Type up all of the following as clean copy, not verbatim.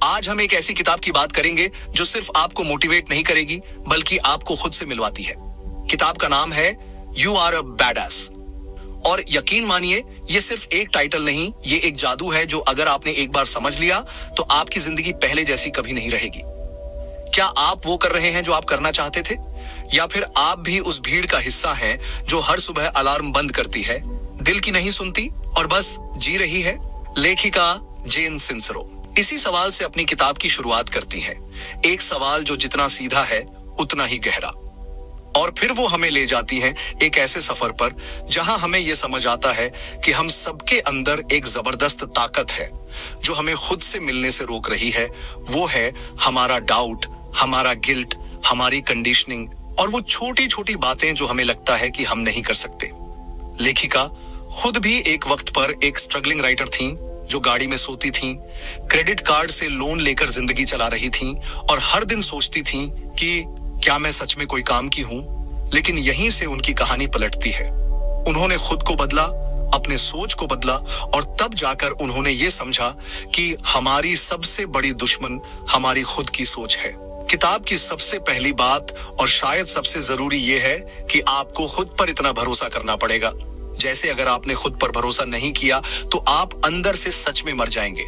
आज हम एक ऐसी किताब की बात करेंगे जो सिर्फ आपको मोटिवेट नहीं करेगी बल्कि आपको खुद से मिलवाती है। किताब का नाम है यू आर अ बैडएस। और यकीन मानिए ये सिर्फ एक टाइटल नहीं, ये एक जादू है जो अगर आपने एक बार समझ लिया तो आपकी जिंदगी पहले जैसी कभी नहीं रहेगी। क्या आप वो कर रहे हैं जो आप करना चाहते थे, या फिर आप भी उस भीड़ का हिस्सा हैं जो हर सुबह अलार्म बंद करती है, दिल की नहीं सुनती और बस जी रही है? लेखिका जेन सिंसरो इसी सवाल से अपनी किताब की शुरुआत करती हैं। एक सवाल जो जितना सीधा है उतना ही गहरा। और फिर वो हमें ले जाती हैं एक ऐसे सफर पर जहां हमें यह समझ आता है कि हम सबके अंदर एक जबरदस्त ताकत है जो हमें खुद से मिलने से रोक रही है। वो है हमारा डाउट, हमारा गिल्ट, हमारी कंडीशनिंग और वो छोटी छोटी बातें जो हमें लगता है कि हम नहीं कर सकते। लेखिका खुद भी एक वक्त पर एक स्ट्रगलिंग राइटर थीं जो गाड़ी में सोती थीं, क्रेडिट कार्ड से लोन लेकर जिंदगी चला रही थीं और हर दिन सोचती थीं कि क्या मैं सच में कोई काम की हूं। लेकिन यहीं से उनकी कहानी पलटती है। उन्होंने खुद को बदला, अपने सोच को बदला और तब जाकर उन्होंने ये समझा कि हमारी सबसे बड़ी दुश्मन हमारी खुद की सोच है। किताब की सबसे पहली बात और शायद सबसे जरूरी ये है कि आपको खुद पर इतना भरोसा करना पड़ेगा जैसे अगर आपने खुद पर भरोसा नहीं किया तो आप अंदर से सच में मर जाएंगे।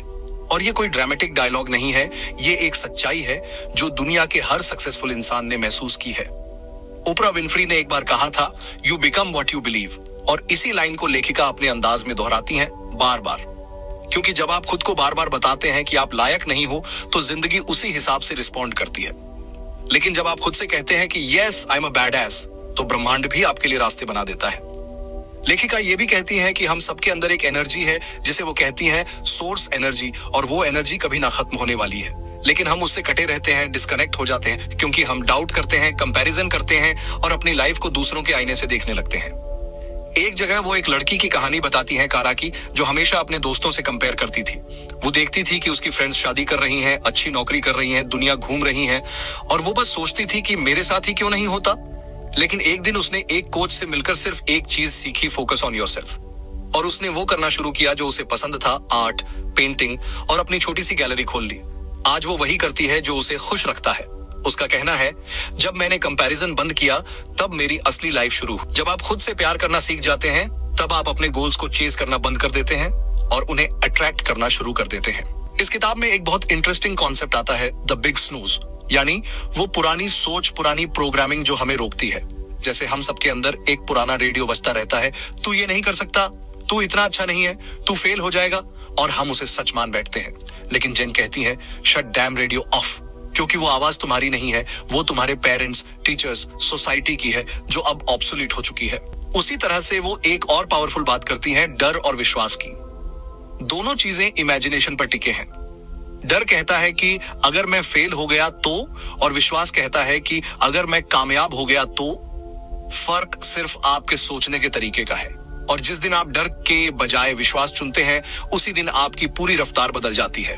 और ये कोई ड्रामेटिक डायलॉग नहीं है, ये एक सच्चाई है जो दुनिया के हर सक्सेसफुल इंसान ने महसूस की है। ओपरा विनफ्री ने एक बार कहा था, you become what you believe. और इसी लाइन को लेखिका अपने अंदाज में दोहराती हैं बार बार, क्योंकि जब आप खुद को बार बार बताते हैं कि आप लायक नहीं हो तो जिंदगी उसी हिसाब से रिस्पॉन्ड करती है। लेकिन जब आप खुद से कहते हैं कि yes I am a badass, तो ब्रह्मांड भी आपके लिए रास्ते बना देता है। लेखिका ये भी कहती हैं कि हम सबके अंदर एक एनर्जी है जिसे वो कहती हैं सोर्स एनर्जी, और वो एनर्जी कभी ना खत्म होने वाली है। लेकिन हम उससे कटे रहते हैं, डिस्कनेक्ट हो जाते हैं क्योंकि हम डाउट करते हैं, कंपैरिजन करते हैं और अपनी लाइफ को दूसरों के आईने से देखने लगते हैं। एक जगह वो एक लड़की की कहानी बताती हैं, कारा की, जो हमेशा अपने दोस्तों से कंपेयर करती थी। वो देखती थी कि उसकी फ्रेंड्स शादी कर रही हैं, अच्छी नौकरी कर रही हैं, दुनिया घूम रही हैं, और वो बस सोचती थी कि मेरे साथ ही क्यों नहीं होता। लेकिन एक दिन उसने एक कोच से मिलकर सिर्फ एक चीज सीखी, फोकस ऑन योरसेल्फ। और उसने वो करना शुरू किया जो उसे पसंद था, आर्ट, पेंटिंग, और अपनी छोटी सी गैलरी खोल ली। आज वो वही करती है जो उसे खुश रखता है। उसका कहना है, जब मैंने कंपैरिजन बंद किया तब मेरी असली लाइफ शुरू। जब आप खुद से प्यार करना सीख जाते हैं तब आप अपने गोल्स को चेज करना बंद कर देते हैं और उन्हें अट्रैक्ट करना शुरू कर देते हैं। इस किताब में एक बहुत इंटरेस्टिंग कॉन्सेप्ट आता है, द बिग स्नूज, यानी वो पुरानी सोच, पुरानी प्रोग्रामिंग जो हमें रोकती है। जैसे हम सबके अंदर एक पुराना रेडियो बजता रहता है, तू ये नहीं कर सकता, तू इतना अच्छा नहीं है, तू फेल हो जाएगा, और हम उसे सच मान बैठते हैं। लेकिन जेन कहती है, शट डैम रेडियो ऑफ, क्योंकि वो आवाज तुम्हारी नहीं है, वो तुम्हारे पेरेंट्स, टीचर्स, सोसाइटी की है जो अब ऑब्सोलीट हो चुकी है। उसी तरह से वो एक और पावरफुल बात करती हैं, डर और विश्वास की। दोनों चीजें इमेजिनेशन पर टिके हैं। डर कहता है कि अगर मैं फेल हो गया तो, और विश्वास कहता है कि अगर मैं कामयाब हो गया तो। फर्क सिर्फ आपके सोचने के तरीके का है, और जिस दिन आप डर के बजाय विश्वास चुनते हैं उसी दिन आपकी पूरी रफ्तार बदल जाती है।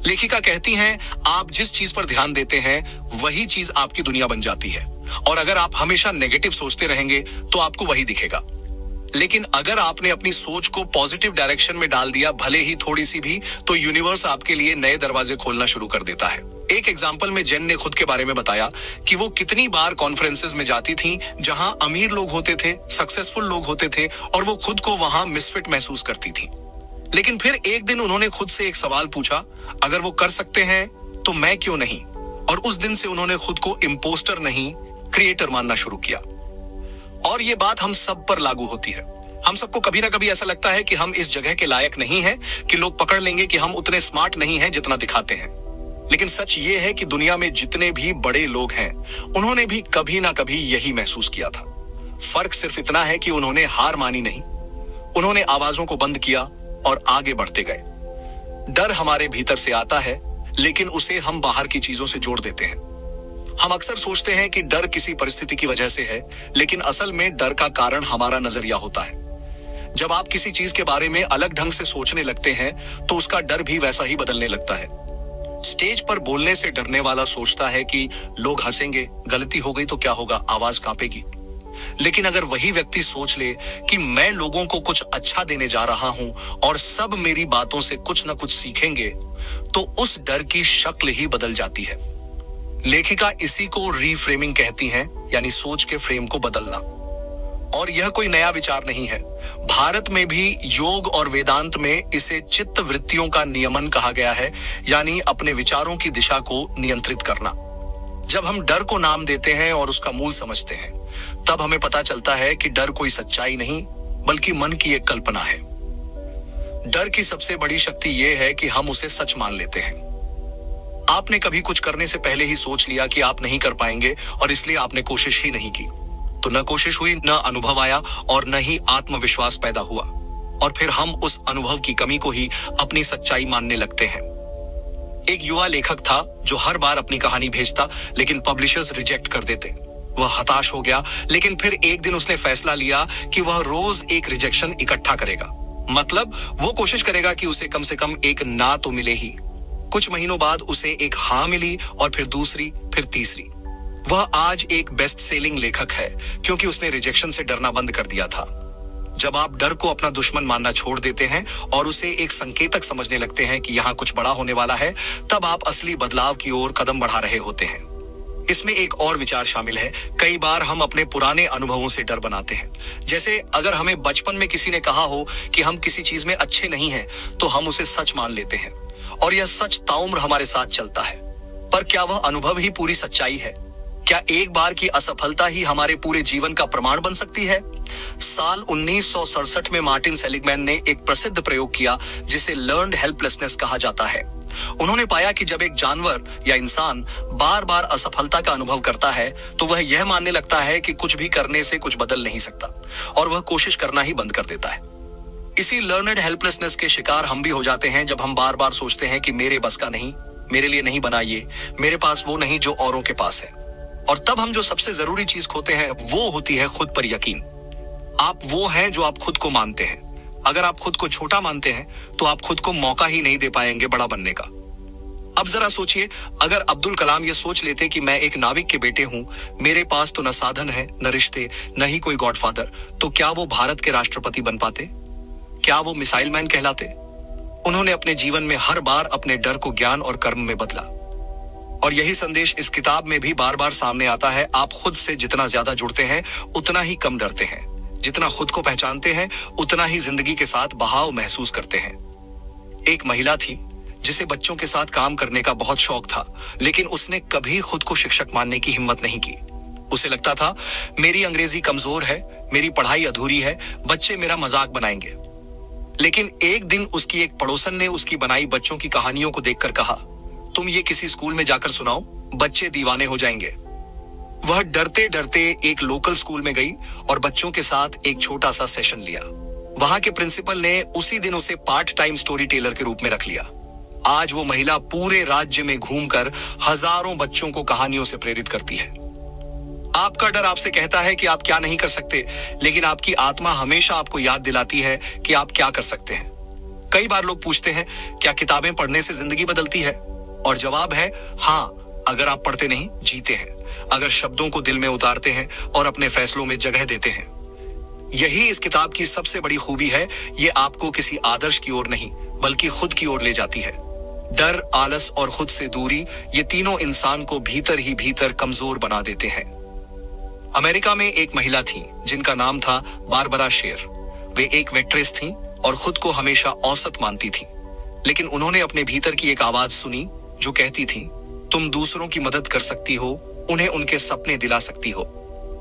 लेखिका कहती हैं, आप जिस चीज पर ध्यान देते हैं वही चीज आपकी दुनिया बन जाती है, और अगर आप हमेशा नेगेटिव सोचते रहेंगे तो आपको वही दिखेगा। लेकिन अगर आपने अपनी सोच को पॉजिटिव डायरेक्शन में डाल दिया, भले ही थोड़ी सी भी, तो यूनिवर्स आपके लिए नए दरवाजे खोलना शुरू कर देता है। एक एग्जाम्पल में जेन ने खुद के बारे में बताया कि वो कितनी बार कॉन्फ्रेंसेस में जाती थी जहां अमीर लोग होते थे, सक्सेसफुल लोग होते थे, और वो खुद को वहां मिसफिट महसूस करती थी। लेकिन फिर एक दिन उन्होंने खुद से एक सवाल पूछा, अगर वो कर सकते हैं तो मैं क्यों नहीं? और उस दिन से उन्होंने खुद को इम्पोस्टर नहीं, क्रिएटर मानना शुरू किया। और ये बात हम सब पर लागू होती है। हम सबको कभी ना कभी ऐसा लगता है कि हम इस जगह के लायक नहीं हैं, कि लोग पकड़ लेंगे कि हम उतने स्मार्ट नहीं हैं जितना दिखाते हैं। लेकिन सच ये है कि दुनिया में जितने भी बड़े लोग हैं उन्होंने भी कभी ना कभी यही महसूस किया था। फर्क सिर्फ इतना है कि उन्होंने हार मानी नहीं, उन्होंने आवाजों को बंद किया और आगे बढ़ते गए। डर हमारे भीतर से आता है, लेकिन उसे हम बाहर की चीजों से जोड़ देते हैं। हम अक्सर सोचते हैं कि डर किसी परिस्थिति की वजह से है, लेकिन असल में डर का कारण हमारा नजरिया होता है। जब आप किसी चीज के बारे में अलग ढंग से सोचने लगते हैं तो उसका डर भी वैसा ही बदलने लगता है। स्टेज पर बोलने से डरने वाला सोचता है कि लोग हंसेंगे, गलती हो गई तो क्या होगा, आवाज कांपेगी। लेकिन अगर वही व्यक्ति सोच ले कि मैं लोगों को कुछ अच्छा देने जा रहा हूं और सब मेरी बातों से कुछ न कुछ सीखेंगे, तो उस डर की शक्ल ही बदल जाती है। लेखिका इसी को रीफ्रेमिंग कहती हैं, यानी सोच के फ्रेम को बदलना। और यह कोई नया विचार नहीं है। भारत में भी योग और वेदांत में इसे चित्त वृत्तियों का नियमन कहा गया है, यानी अपने विचारों की दिशा को नियंत्रित करना। जब हम डर को नाम देते हैं और उसका मूल समझते हैं, तब हमें पता चलता है कि डर कोई सच्चाई नहीं, बल्कि मन की एक कल्पना है। डर की सबसे बड़ी शक्ति यह है कि हम उसे सच मान लेते हैं। आपने कभी कुछ करने से पहले ही सोच लिया कि आप नहीं कर पाएंगे और इसलिए आपने कोशिश ही नहीं की, तो न कोशिश हुई, न अनुभव आया और न ही आत्मविश्वास पैदा हुआ। और फिर हम उस अनुभव की कमी को ही अपनी सच्चाई मानने लगते हैं। एक युवा लेखक था जो हर बार अपनी कहानी भेजता, लेकिन पब्लिशर्स रिजेक्ट कर देते। वह हताश हो गया, लेकिन फिर एक दिन उसने फैसला लिया कि वह रोज एक रिजेक्शन इकट्ठा करेगा। मतलब वो कोशिश करेगा कि उसे कम से कम एक ना तो मिले ही। कुछ महीनों बाद उसे एक हाँ मिली और फिर दूसरी, फिर तीसरी। वह आज एक बेस्ट सेलिंग लेखक है, क्योंकि उसने रिजेक्शन से डरना बंद कर दिया था। जब आप डर को अपना दुश्मन मानना छोड़ देते हैं और उसे एक संकेतक समझने लगते हैं कि यहाँ कुछ बड़ा होने वाला है, तब आप असली बदलाव की ओर कदम बढ़ा रहे होते हैं। इसमें एक और विचार शामिल है। कई बार हम अपने पुराने अनुभवों से डर बनाते हैं। जैसे अगर हमें बचपन में किसी ने कहा हो कि हम किसी चीज में अच्छे नहीं हैं, तो हम उसे सच मान लेते हैं और यह सच ताउम्र हमारे साथ चलता है। पर क्या वह अनुभव ही पूरी सच्चाई है? क्या एक बार की असफलता ही हमारे पूरे जीवन का प्रमाण बन सकती है? साल 1967 में मार्टिन सेलिगमैन ने एक प्रसिद्ध प्रयोग किया जिसे लर्न्ड हेल्पलेसनेस कहा जाता है। उन्होंने पाया कि जब एक जानवर या इंसान बार बार असफलता का अनुभव करता है, तो वह यह मानने लगता है कि कुछ भी करने से कुछ बदल नहीं सकता और वह कोशिश करना ही बंद कर देता है। इसी लर्नड हेल्पलेसनेस के शिकार हम भी हो जाते हैं जब हम बार बार सोचते हैं कि मेरे बस का नहीं, मेरे लिए नहीं बना ये, मेरे पास वो नहीं जो औरों के पास है। और तब हम जो सबसे जरूरी चीज खोते हैं वो होती है खुद पर यकीन। आप वो हैं जो आप खुद को मानते हैं। अगर आप खुद को छोटा मानते हैं तो आप खुद को मौका ही नहीं दे पाएंगे बड़ा बनने का। अब जरा सोचिए, अगर अब्दुल कलाम ये सोच लेते कि मैं एक नाविक के बेटे हूं, मेरे पास तो न साधन है, न रिश्ते, न ही कोई गॉडफादर, तो क्या वो भारत के राष्ट्रपति बन पाते? क्या वो मिसाइल मैन कहलाते? उन्होंने अपने जीवन में हर बार अपने डर को ज्ञान और कर्म में बदला। और यही संदेश इस किताब में भी बार बार सामने आता है। आप खुद से जितना ज्यादा जुड़ते हैं, उतना ही कम डरते हैं। जितना खुद को पहचानते हैं, उतना ही जिंदगी के साथ बहाव महसूस करते हैं। एक महिला थी जिसे बच्चों के साथ काम करने का बहुत शौक था, लेकिन उसने कभी खुद को शिक्षक मानने की हिम्मत नहीं की। उसे लगता था, मेरी अंग्रेजी कमजोर है, मेरी पढ़ाई अधूरी है, बच्चे मेरा मजाक बनाएंगे। लेकिन एक दिन उसकी एक पड़ोसन ने उसकी बनाई बच्चों की कहानियों को देखकर कहा, तुम ये किसी स्कूल में जाकर सुनाओ, बच्चे दीवाने हो जाएंगे। वह डरते डरते एक लोकल स्कूल में गई और बच्चों के साथ एक छोटा सा सेशन लिया। वहां के प्रिंसिपल ने उसी दिन उसे पार्ट टाइम स्टोरी टेलर के रूप में रख लिया। आज वो महिला पूरे राज्य में घूमकर हजारों बच्चों को कहानियों से प्रेरित करती है। आपका डर आपसे कहता है कि आप क्या नहीं कर सकते, लेकिन आपकी आत्मा हमेशा आपको याद दिलाती है कि आप क्या कर सकते हैं। कई बार लोग पूछते हैं, क्या किताबें पढ़ने से जिंदगी बदलती है? और जवाब है हाँ, अगर आप पढ़ते नहीं, जीते हैं, अगर शब्दों को दिल में उतारते हैं और अपने फैसलों में जगह देते हैं। यही इस किताब की सबसे बड़ी खूबी है। ये आपको किसी आदर्श की ओर नहीं, बल्कि खुद की ओर ले जाती है। डर, आलस और खुद से दूरी, ये तीनों इंसान को भीतर ही भीतर कमजोर बना देते हैं। अमेरिका में एक महिला थी जिनका नाम था बारबरा शेर। वे एक वेट्रेस थी और खुद को हमेशा औसत मानती थी, लेकिन उन्होंने अपने भीतर की एक आवाज सुनी जो कहती थी, तुम दूसरों की मदद कर सकती हो, उन्हें उनके सपने दिला सकती हो।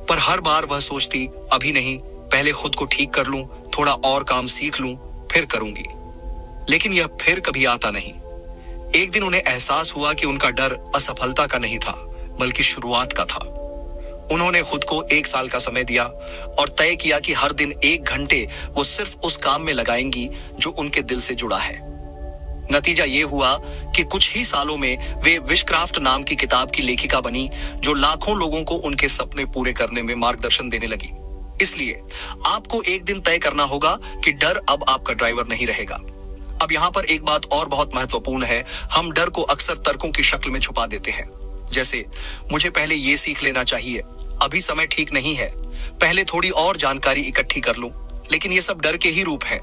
पर हर बार वह सोचती, अभी नहीं, पहले खुद को ठीक कर लूं, थोड़ा और काम सीख लूं, फिर करूंगी। लेकिन यह फिर कभी आता नहीं। एक दिन उन्हें एहसास हुआ कि उनका डर असफलता का नहीं था, बल्कि शुरुआत का था। उन्होंने खुद को 1 साल का समय दिया और तय किया कि हर दिन 1 घंटे वो सिर्फ उस काम में लगाएंगी जो उनके दिल से जुड़ा है। नतीजा ये हुआ कि कुछ ही सालों में वे विशक्राफ्ट नाम की किताब की लेखिका बनी, जो लाखों लोगों को उनके सपने पूरे करने में मार्गदर्शन देने लगी। इसलिए आपको एक दिन तय करना होगा कि डर अब आपका ड्राइवर नहीं रहेगा। अब यहाँ पर एक बात और बहुत महत्वपूर्ण है। हम डर को अक्सर तर्कों की शक्ल में छुपा देते हैं, जैसे मुझे पहले ये सीख लेना चाहिए, अभी समय ठीक नहीं है, पहले थोड़ी और जानकारी इकट्ठी कर लूं। लेकिन ये सब डर के ही रूप हैं।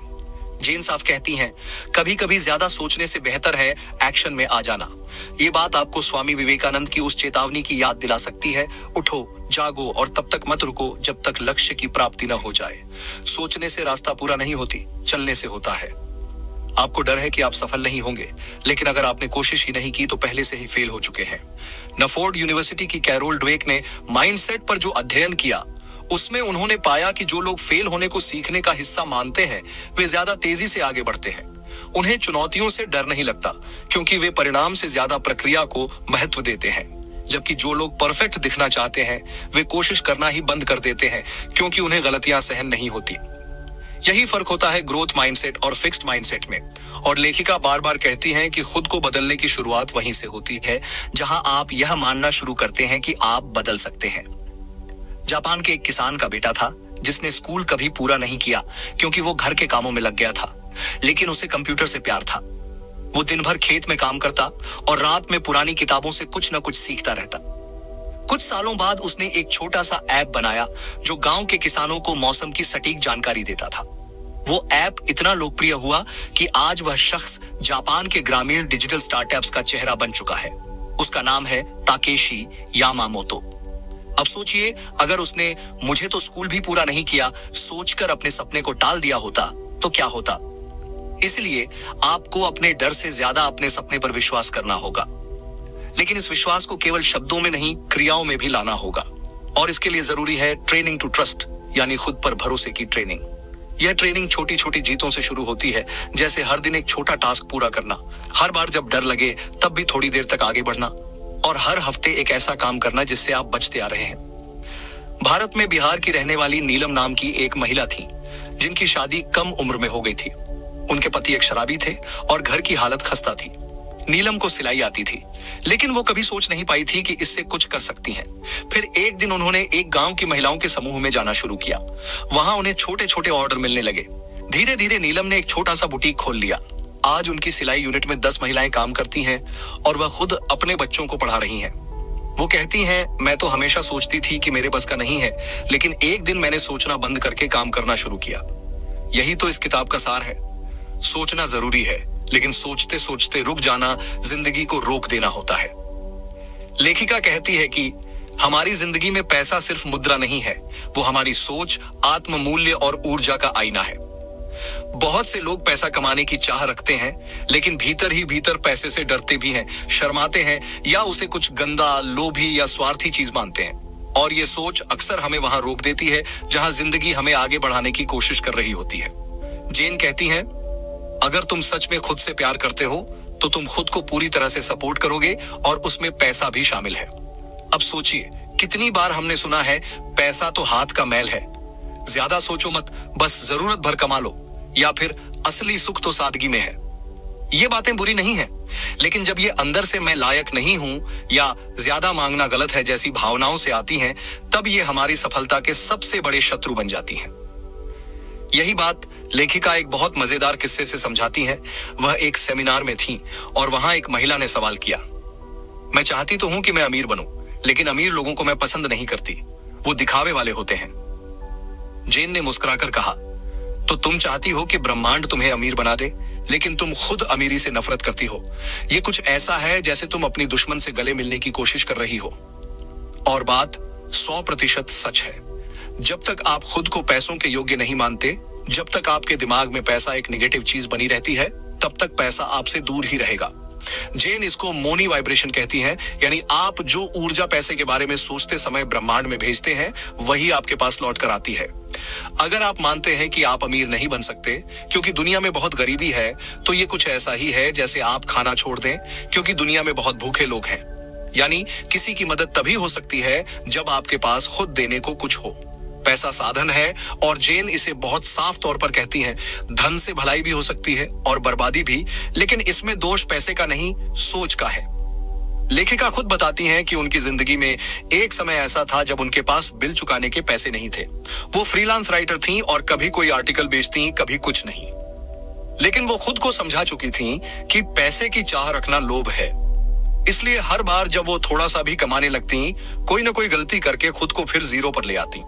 जेन साफ कहती हैं, कभी कभी ज्यादा सोचने से बेहतर है एक्शन में आ जाना। ये बात आपको स्वामी विवेकानंद की उस चेतावनी की याद दिला सकती है, उठो, जागो और तब तक मत रुको जब तक लक्ष्य की प्राप्ति न हो जाए। सोचने से रास्ता पूरा नहीं होती, चलने से होता है। आपको डर है कि आप सफल नहीं होंगे, लेकिन अगर आपने कोशिश ही नहीं की तो पहले से ही फेल हो चुके हैं। नफोर्ड यूनिवर्सिटी की कैरोल ड्वेक ने माइंडसेट पर जो अध्ययन किया, उसमें उन्होंने पाया कि जो लोग फेल होने को सीखने का हिस्सा मानते हैं, वे ज्यादा तेजी से आगे बढ़ते हैं। उन्हें चुनौतियों से डर नहीं लगता, क्योंकि वे परिणाम से ज्यादा प्रक्रिया को महत्व देते हैं। जबकि जो लोग परफेक्ट दिखना चाहते हैं, वे कोशिश करना ही बंद कर देते हैं, क्योंकि उन्हें गलतियां सहन नहीं होती। यही फर्क होता है ग्रोथ माइंडसेट और फिक्स्ड माइंडसेट में। और लेखिका बार बार कहती हैं कि खुद को बदलने की शुरुआत वहीं से होती है, जहां आप यह मानना शुरू करते हैं कि आप बदल सकते हैं। जापान के एक किसान का बेटा था, जिसने स्कूल कभी पूरा नहीं किया, क्योंकि वो घर के कामों में लग गया था। लेकिन उसे कंप्यूटर से प्यार था। वो दिन भर खेत में काम करता और रात में पुरानी किताबों से कुछ न कुछ सीखता रहता। कुछ सालों बाद उसने एक छोटा सा ऐप बनाया, जो गांव के किसानों को मौसम की सटीक जानकारी देता था। वो ऐप इतना लोकप्रिय हुआ कि आज वह शख्स जापान के ग्रामीण डिजिटल स्टार्टअप्स का चेहरा बन चुका है। उसका नाम है ताकेशी यामामोतो। अब सोचिए, अगर उसने मुझे तो स्कूल भी पूरा नहीं किया सोचकर अपने सपने को टाल दिया होता तो क्या होता। इसलिए आपको अपने डर से ज्यादा अपने सपने पर विश्वास करना होगा। लेकिन इस विश्वास को केवल शब्दों में नहीं, क्रियाओं में भी लाना होगा। और इसके लिए जरूरी है ट्रेनिंग टू ट्रस्ट, यानी खुद पर भरोसे की ट्रेनिंग। यह ट्रेनिंग छोटी छोटी जीतों से शुरू होती है, जैसे हर दिन एक छोटा टास्क पूरा करना, हर बार जब डर लगे तब भी थोड़ी देर तक आगे बढ़ना, और हर हफ्ते एक ऐसा काम करना जिससे आप बचते आ रहे हैं। भारत में बिहार की रहने वाली नीलम नाम की एक महिला थी, जिनकी शादी कम उम्र में हो गई थी। उनके पति एक शराबी थे और घर की हालत खस्ता थी। नीलम को सिलाई आती थी, लेकिन वो कभी सोच नहीं पाई थी कि इससे कुछ कर सकती हैं। फिर एक दिन उन्होंने एक गांव की महिलाओं के समूह में जाना शुरू किया। वहां उन्हें छोटे छोटे ऑर्डर मिलने लगे। धीरे धीरे नीलम ने एक छोटा सा बुटीक खोल लिया। आज उनकी सिलाई यूनिट में 10 महिलाएं काम करती हैं और वह खुद अपने बच्चों को पढ़ा रही हैं। वो कहती हैं, मैं तो हमेशा सोचती थी कि मेरे बस का नहीं है, लेकिन एक दिन मैंने सोचना बंद करके काम करना शुरू किया। यही तो इस किताब का सार है। सोचना जरूरी है, लेकिन सोचते सोचते रुक जाना जिंदगी को रोक देना होता है। लेखिका कहती है कि हमारी जिंदगी में पैसा सिर्फ मुद्रा नहीं है, वो हमारी सोच, आत्म मूल्य और ऊर्जा का आईना है। बहुत से लोग पैसा कमाने की चाह रखते हैं, लेकिन भीतर ही भीतर पैसे से डरते भी हैं, शर्माते हैं या उसे कुछ गंदा, लोभी या स्वार्थी चीज मानते हैं। और ये सोच अक्सर हमें वहां रोक देती है जहां जिंदगी हमें आगे बढ़ाने की कोशिश कर रही होती है। जेन कहती हैं, अगर तुम सच में खुद से प्यार करते हो तो तुम खुद को पूरी तरह से सपोर्ट करोगे, और उसमें पैसा भी शामिल है। अब सोचिए, कितनी बार हमने सुना है, पैसा तो हाथ का मैल है, ज्यादा सोचो मत, बस जरूरत भर कमा लो, या फिर असली सुख तो सादगी में है। ये बातें बुरी नहीं है, लेकिन जब ये अंदर से मैं लायक नहीं हूं या ज्यादा मांगना गलत है जैसी भावनाओं से आती हैं, तब ये हमारी सफलता के सबसे बड़े शत्रु बन जाती हैं। यही बात लेखिका एक बहुत मजेदार किस्से से समझाती हैं। वह एक सेमिनार में थी और वहां एक महिला ने सवाल किया, मैं चाहती तो हूं कि मैं अमीर बनूं, लेकिन अमीर लोगों को मैं पसंद नहीं करती, वो दिखावे वाले होते हैं। जेन ने मुस्कुराकर कहा, तो तुम चाहती हो कि ब्रह्मांड तुम्हें अमीर बना दे, लेकिन तुम खुद अमीरी से नफरत करती हो। ये कुछ ऐसा है जैसे तुम अपनी दुश्मन से गले मिलने की कोशिश कर रही हो। और बात 100% सच है। जब तक आप खुद को पैसों के योग्य नहीं मानते, जब तक आपके दिमाग में पैसा एक निगेटिव चीज बनी रहती है, तब तक पैसा आपसे दूर ही रहेगा। जेन इसको मोनी वाइब्रेशन कहती हैं, यानी आप जो ऊर्जा पैसे के बारे में सोचते समय ब्रह्मांड में भेजते हैं, वही आपके पास लौट कर आती है। अगर आप मानते हैं कि आप अमीर नहीं बन सकते क्योंकि दुनिया में बहुत गरीबी है, तो ये कुछ ऐसा ही है जैसे आप खाना छोड़ दें क्योंकि दुनिया में बहुत भूखे लोग हैं। यानी किसी की मदद तभी हो सकती है जब आपके पास खुद देने को कुछ हो। पैसा साधन है, और जेन इसे बहुत साफ तौर पर कहती हैं, धन से भलाई भी हो सकती है और बर्बादी भी, लेकिन इसमें दोष पैसे का नहीं, सोच का है। लेखिका खुद बताती हैं कि उनकी जिंदगी में एक समय ऐसा था जब उनके पास बिल चुकाने के पैसे नहीं थे। वो फ्रीलांस राइटर थीं और कभी कोई आर्टिकल बेचती, कभी कुछ नहीं। लेकिन वो खुद को समझा चुकी थीं कि पैसे की चाह रखना लोभ है। इसलिए हर बार जब वो थोड़ा सा भी कमाने लगती, कोई ना कोई गलती करके खुद को फिर जीरो पर ले आती।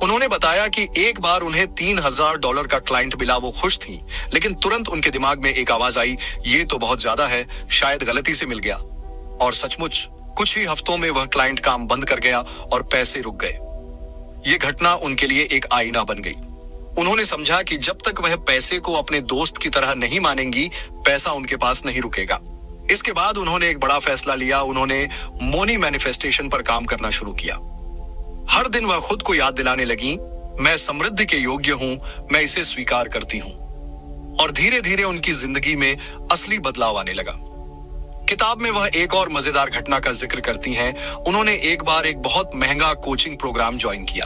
उन्होंने बताया कि एक बार उन्हें $3000 का क्लाइंट मिला, वो खुश थी, लेकिन तुरंत उनके दिमाग में एक आवाज आई, ये तो बहुत ज्यादा है, शायद गलती से मिल गया। और सचमुच कुछ ही हफ्तों में वह क्लाइंट काम बंद कर गया और पैसे रुक गए। ये घटना उनके लिए एक आईना बन गई। उन्होंने समझा कि जब तक वह पैसे को अपने दोस्त की तरह नहीं मानेंगी, पैसा उनके पास नहीं रुकेगा। इसके बाद उन्होंने एक बड़ा फैसला लिया। उन्होंने मनी मैनिफेस्टेशन पर काम करना शुरू किया। हर दिन वह खुद को याद दिलाने लगी, मैं समृद्धि के योग्य हूं, मैं इसे स्वीकार करती हूं। और धीरे धीरे उनकी जिंदगी में असली बदलाव आने लगा। किताब में वह एक और मजेदार घटना का जिक्र करती हैं। उन्होंने एक बार एक बहुत महंगा कोचिंग प्रोग्राम ज्वाइन किया।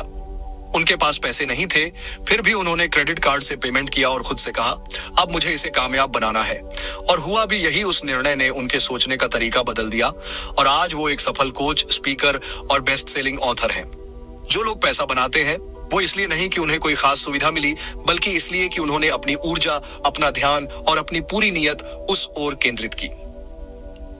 उनके पास पैसे नहीं थे, फिर भी उन्होंने क्रेडिट कार्ड से पेमेंट किया और खुद से कहा, अब मुझे इसे कामयाब बनाना है। और हुआ भी यही। उस निर्णय ने उनके सोचने का तरीका बदल दिया और आज वो एक सफल कोच, स्पीकर और बेस्ट सेलिंग ऑथर हैं। जो लोग पैसा बनाते हैं वो इसलिए नहीं कि उन्हें कोई खास सुविधा मिली, बल्कि इसलिए कि उन्होंने अपनी ऊर्जा, अपना ध्यान और अपनी पूरी नीयत उस ओर केंद्रित की।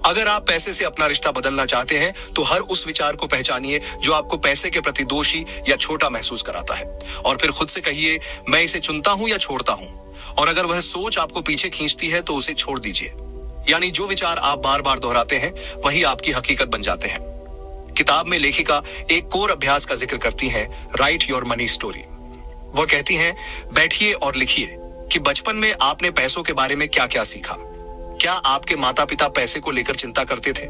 अगर आप पैसे से अपना रिश्ता बदलना चाहते हैं तो हर उस विचार को पहचानिए जो आपको पैसे के प्रति दोषी या छोटा महसूस कराता है, और फिर खुद से कहिए, मैं इसे चुनता हूं या छोड़ता हूं। और अगर वह सोच आपको पीछे खींचती है तो उसे छोड़ दीजिए। यानी जो विचार आप बार बार दोहराते हैं वही आपकी हकीकत बन जाते हैं। किताब में लेखिका एक कोर अभ्यास का जिक्र करती हैं, राइट योर मनी स्टोरी। वह कहती हैं, बैठिए और लिखिए कि बचपन में आपने पैसों के बारे में क्या क्या सीखा। क्या आपके माता पिता पैसे को लेकर चिंता करते थे?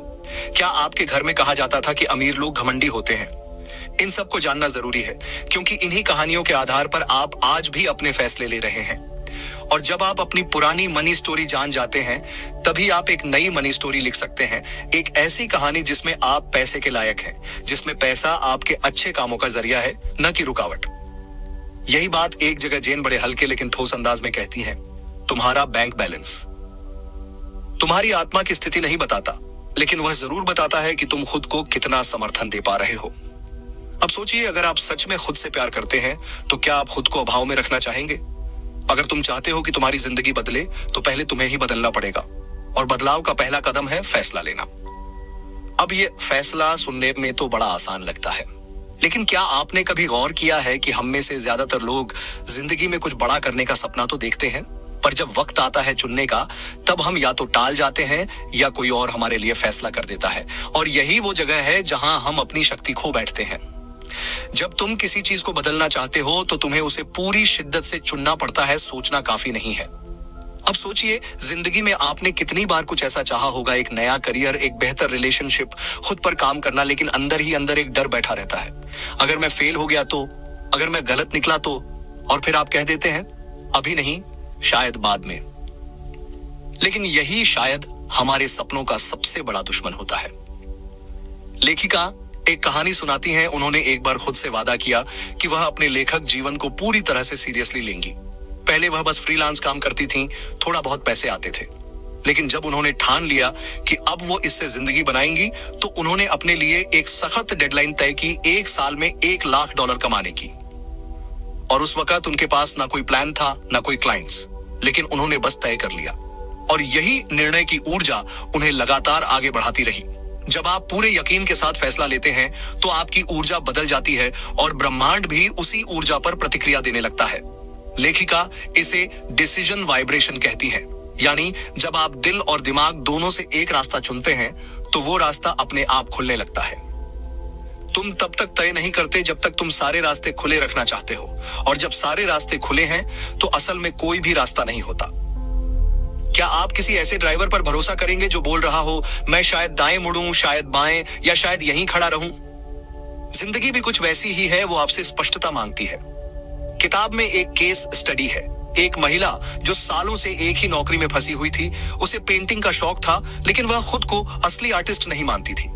क्या आपके घर में कहा जाता था कि अमीर लोग घमंडी होते हैं? इन सब को जानना जरूरी है, क्योंकि इन्हीं कहानियों के आधार पर आप आज भी अपने फैसले ले रहे हैं। और जब आप अपनी पुरानी मनी स्टोरी जान जाते हैं, तभी आप एक नई मनी स्टोरी लिख सकते हैं। एक ऐसी कहानी जिसमें आप पैसे के लायक हैं, जिसमें पैसा आपके अच्छे कामों का जरिया है, न कि रुकावट। यही बात एक जगह जेन बड़े हल्के लेकिन ठोस अंदाज में कहती है, तुम्हारा बैंक बैलेंस तुम्हारी आत्मा की स्थिति नहीं बताता, लेकिन वह जरूर बताता है कि तुम खुद को कितना समर्थन दे पा रहे हो। अब सोचिए, अगर आप सच में खुद से प्यार करते हैं तो क्या आप खुद को अभाव में रखना चाहेंगे? अगर तुम चाहते हो कि तुम्हारी जिंदगी बदले तो पहले तुम्हें ही बदलना पड़ेगा, और बदलाव का पहला कदम है फैसला लेना। अब ये फैसला सुनने में तो बड़ा आसान लगता है, लेकिन क्या आपने कभी गौर किया है कि हम में से ज्यादातर लोग जिंदगी में कुछ बड़ा करने का सपना तो देखते हैं, पर जब वक्त आता है चुनने का, तब हम या तो टाल जाते हैं या कोई और हमारे लिए फैसला कर देता है। और यही वो जगह है जहां हम अपनी शक्ति खो बैठते हैं। जब तुम किसी चीज को बदलना चाहते हो तो तुम्हें उसे पूरी शिद्दत से चुनना पड़ता है, सोचना काफी नहीं है। अब सोचिए, जिंदगी में आपने कितनी बार कुछ ऐसा चाहा होगा, एक नया करियर, एक बेहतर रिलेशनशिप, खुद पर काम करना, लेकिन अंदर ही अंदर एक डर बैठा रहता है। अगर मैं फेल हो गया तो, अगर मैं गलत निकला तो, और फिर आप कह देते हैं, अभी नहीं, शायद बाद में। लेकिन यही शायद हमारे सपनों का सबसे बड़ा दुश्मन होता है। लेखिका एक कहानी सुनाती हैं। उन्होंने एक बार खुद से वादा किया कि वह अपने लेखक जीवन को पूरी तरह से सीरियसली लेंगी। पहले वह बस फ्रीलांस काम करती थीं, थोड़ा बहुत पैसे आते थे, लेकिन जब उन्होंने ठान लिया कि अब वो इससे जिंदगी बनाएंगी, तो उन्होंने अपने लिए एक सख्त डेडलाइन तय की, 1 साल में $1 लाख कमाने की। और उस वक्त उनके पास ना कोई प्लान था, ना कोई क्लाइंट्स, लेकिन उन्होंने बस तय कर लिया। और यही निर्णय की ऊर्जा उन्हें लगातार आगे बढ़ाती रही। जब आप पूरे यकीन के साथ फैसला लेते हैं तो आपकी ऊर्जा बदल जाती है और ब्रह्मांड भी उसी ऊर्जा पर प्रतिक्रिया देने लगता है। लेखिका इसे डिसीजन वाइब्रेशन कहती है। यानी जब आप दिल और दिमाग दोनों से एक रास्ता चुनते हैं तो वो रास्ता अपने आप खुलने लगता है। तुम तब तक तय नहीं करते जब तक तुम सारे रास्ते खुले रखना चाहते हो, और जब सारे रास्ते खुले हैं तो असल में कोई भी रास्ता नहीं होता। क्या आप किसी ऐसे ड्राइवर पर भरोसा करेंगे जो बोल रहा हो, मैं शायद दाएं मुड़ूं, शायद बाएं, या शायद यहीं खड़ा रहूं? जिंदगी भी कुछ वैसी ही है, वो आपसे स्पष्टता मांगती है। किताब में एक केस स्टडी है। एक महिला जो सालों से एक ही नौकरी में फंसी हुई थी। उसे पेंटिंग का शौक था, लेकिन वह खुद को असली आर्टिस्ट नहीं मानती थी।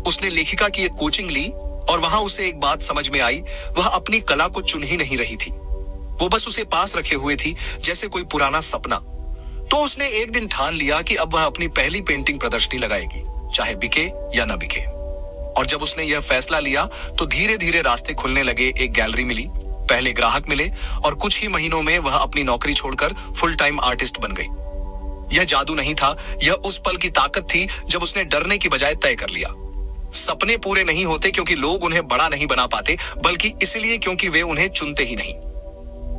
उसने लेखिका की एक कोचिंग ली और वहां उसे एक बात समझ में आई, वह अपनी कला को चुन ही नहीं रही थी, वो बस उसे पास रखे हुए थी जैसे कोई पुराना सपना। तो उसने एक दिन ठान लिया कि अब वह अपनी पहली पेंटिंग प्रदर्शनी लगाएगी, चाहे बिके या न बिके। और जब उसने यह फैसला लिया तो धीरे धीरे रास्ते खुलने लगे। एक गैलरी मिली, पहले ग्राहक मिले, और कुछ ही महीनों में वह अपनी नौकरी छोड़कर फुल टाइम आर्टिस्ट बन गई। यह जादू नहीं था, यह उस पल की ताकत थी जब उसने डरने की बजाय तय कर लिया। सपने पूरे नहीं होते क्योंकि लोग उन्हें बड़ा नहीं बना पाते, बल्कि इसलिए क्योंकि वे उन्हें चुनते ही नहीं।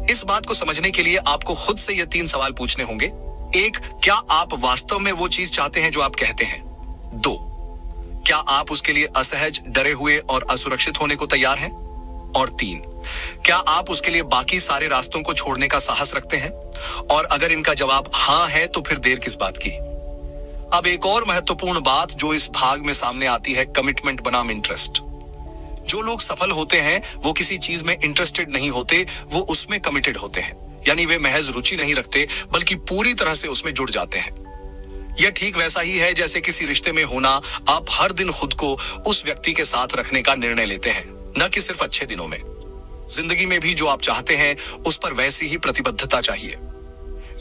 इस बात को समझने के लिए आपको खुद से ये 3 सवाल पूछने होंगे। 1, क्या आप वास्तव में वो चीज चाहते हैं जो आप कहते हैं? 2, क्या आप उसके लिए असहज, डरे हुए और असुरक्षित होने को तैयार हैं? और 3, क्या आप उसके लिए बाकी सारे रास्तों को छोड़ने का साहस रखते हैं? और अगर इनका जवाब हाँ है तो फिर देर किस बात की? अब एक और महत्वपूर्ण बात जो इस भाग में सामने आती है, कमिटमेंट बनाम इंटरेस्ट। जो लोग सफल होते हैं वो किसी चीज में इंटरेस्टेड नहीं होते, वो उसमें कमिटेड होते हैं। यानी वे महज रुचि नहीं रखते बल्कि पूरी तरह से उसमें जुड़ जाते हैं। यह ठीक वैसा ही है जैसे किसी रिश्ते में होना। आप हर दिन खुद को उस व्यक्ति के साथ रखने का निर्णय लेते हैं, न कि सिर्फ अच्छे दिनों में। जिंदगी में भी जो आप चाहते हैं उस पर वैसी ही प्रतिबद्धता चाहिए।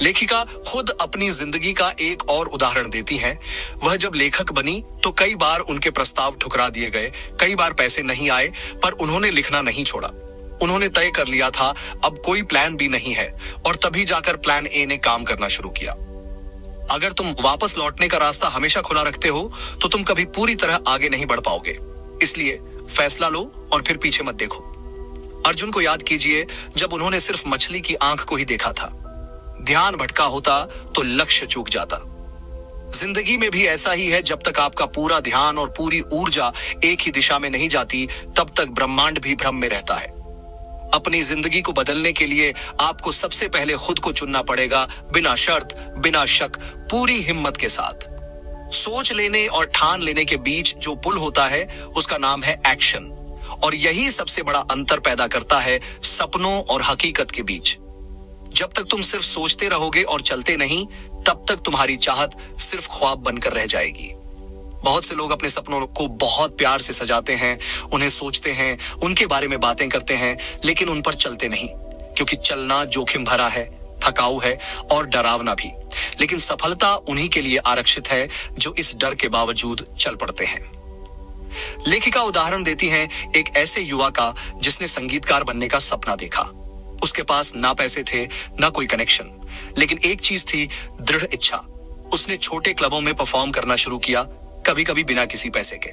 लेखिका खुद अपनी जिंदगी का एक और उदाहरण देती हैं। वह जब लेखक बनी तो कई बार उनके प्रस्ताव ठुकरा दिए गए, कई बार पैसे नहीं आए, पर उन्होंने लिखना नहीं छोड़ा। उन्होंने तय कर लिया था अब कोई प्लान बी नहीं है, और तभी जाकर प्लान ए ने काम करना शुरू किया। अगर तुम वापस लौटने का रास्ता हमेशा खुला रखते हो तो तुम कभी पूरी तरह आगे नहीं बढ़ पाओगे। इसलिए फैसला लो और फिर पीछे मत देखो। अर्जुन को याद कीजिए, जब उन्होंने सिर्फ मछली की आंख को ही देखा था। ध्यान भटका होता तो लक्ष्य चूक जाता। जिंदगी में भी ऐसा ही है, जब तक आपका पूरा ध्यान और पूरी ऊर्जा एक ही दिशा में नहीं जाती, तब तक ब्रह्मांड भी भ्रम में रहता है। अपनी जिंदगी को बदलने के लिए आपको सबसे पहले खुद को चुनना पड़ेगा, बिना शर्त, बिना शक, पूरी हिम्मत के साथ। सोच लेने और ठान लेने के बीच जो पुल होता है उसका नाम है एक्शन, और यही सबसे बड़ा अंतर पैदा करता है सपनों और हकीकत के बीच। जब तक तुम सिर्फ सोचते रहोगे और चलते नहीं, तब तक तुम्हारी चाहत सिर्फ ख्वाब बनकर रह जाएगी। बहुत से लोग अपने सपनों को बहुत प्यार से सजाते हैं, उन्हें सोचते हैं, उनके बारे में बातें करते हैं, लेकिन उन पर चलते नहीं, क्योंकि चलना जोखिम भरा है, थकाऊ है और डरावना भी। लेकिन सफलता उन्हीं के लिए आरक्षित है जो इस डर के बावजूद चल पड़ते हैं। लेखिका उदाहरण देती हैं एक ऐसे युवा का जिसने संगीतकार बनने का सपना देखा। उसके पास ना पैसे थे, ना कोई कनेक्शन, लेकिन एक चीज थी, दृढ़ इच्छा। उसने छोटे क्लबों में परफॉर्म करना शुरू किया, कभी कभी बिना किसी पैसे के।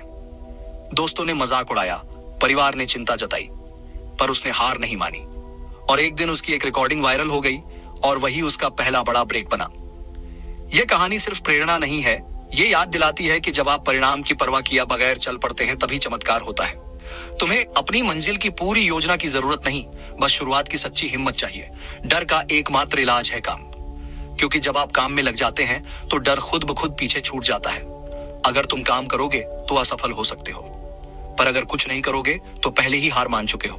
दोस्तों ने मजाक उड़ाया, परिवार ने चिंता जताई, पर उसने हार नहीं मानी। और एक दिन उसकी एक रिकॉर्डिंग वायरल हो गई और वही उसका पहला बड़ा ब्रेक बना। यह कहानी सिर्फ प्रेरणा नहीं है, ये याद दिलाती है कि जब आप परिणाम की परवाह किया बगैर चल पड़ते हैं तभी चमत्कार होता है। तुम्हें अपनी मंजिल की पूरी योजना की जरूरत नहीं, बस शुरुआत की सच्ची हिम्मत चाहिए। डर का एकमात्र इलाज है काम, क्योंकि जब आप काम में लग जाते हैं तो डर खुद ब खुद पीछे छूट जाता है। अगर तुम काम करोगे तो असफल हो सकते हो, पर अगर कुछ नहीं करोगे तो पहले ही हार मान चुके हो।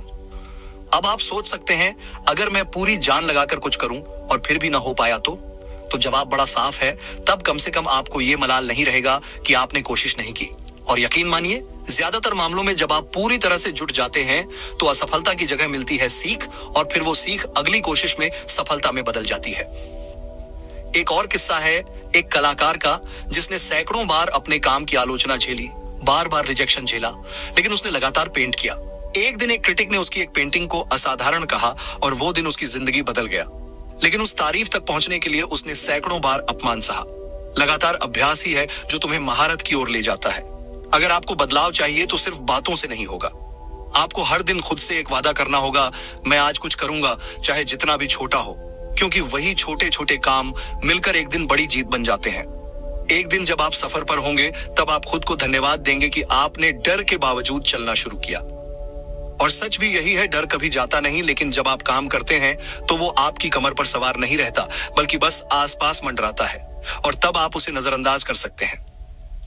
अब आप सोच सकते हैं, अगर मैं पूरी जान लगाकर कुछ करूं और फिर भी ना हो पाया तो जवाब बड़ा साफ है। तब कम से कम आपको यह मलाल नहीं रहेगा कि आपने कोशिश नहीं की। और यकीन मानिए, ज्यादातर मामलों में जब आप पूरी तरह से जुट जाते हैं तो असफलता की जगह मिलती है सीख, और फिर वो सीख अगली कोशिश में सफलता में बदल जाती है। एक और किस्सा है एक कलाकार का, जिसने सैकड़ों बार अपने काम की आलोचना झेली, बार बार रिजेक्शन झेला, लेकिन उसने लगातार पेंट किया। एक दिन एक क्रिटिक ने उसकी एक पेंटिंग को असाधारण कहा और वो दिन उसकी जिंदगी बदल गया। लेकिन उस तारीफ तक पहुंचने के लिए उसने सैकड़ों बार अपमान सहा। लगातार अभ्यास ही है जो तुम्हें महारत की ओर ले जाता है। अगर आपको बदलाव चाहिए तो सिर्फ बातों से नहीं होगा। आपको हर दिन खुद से एक वादा करना होगा, मैं आज कुछ करूंगा, चाहे जितना भी छोटा हो, क्योंकि वही छोटे छोटे काम मिलकर एक दिन बड़ी जीत बन जाते हैं। एक दिन जब आप सफर पर होंगे तब आप खुद को धन्यवाद देंगे कि आपने डर के बावजूद चलना शुरू किया। और सच भी यही है, डर कभी जाता नहीं, लेकिन जब आप काम करते हैं तो वो आपकी कमर पर सवार नहीं रहता, बल्कि बस आसपास मंडराता है, और तब आप उसे नजरअंदाज कर सकते हैं।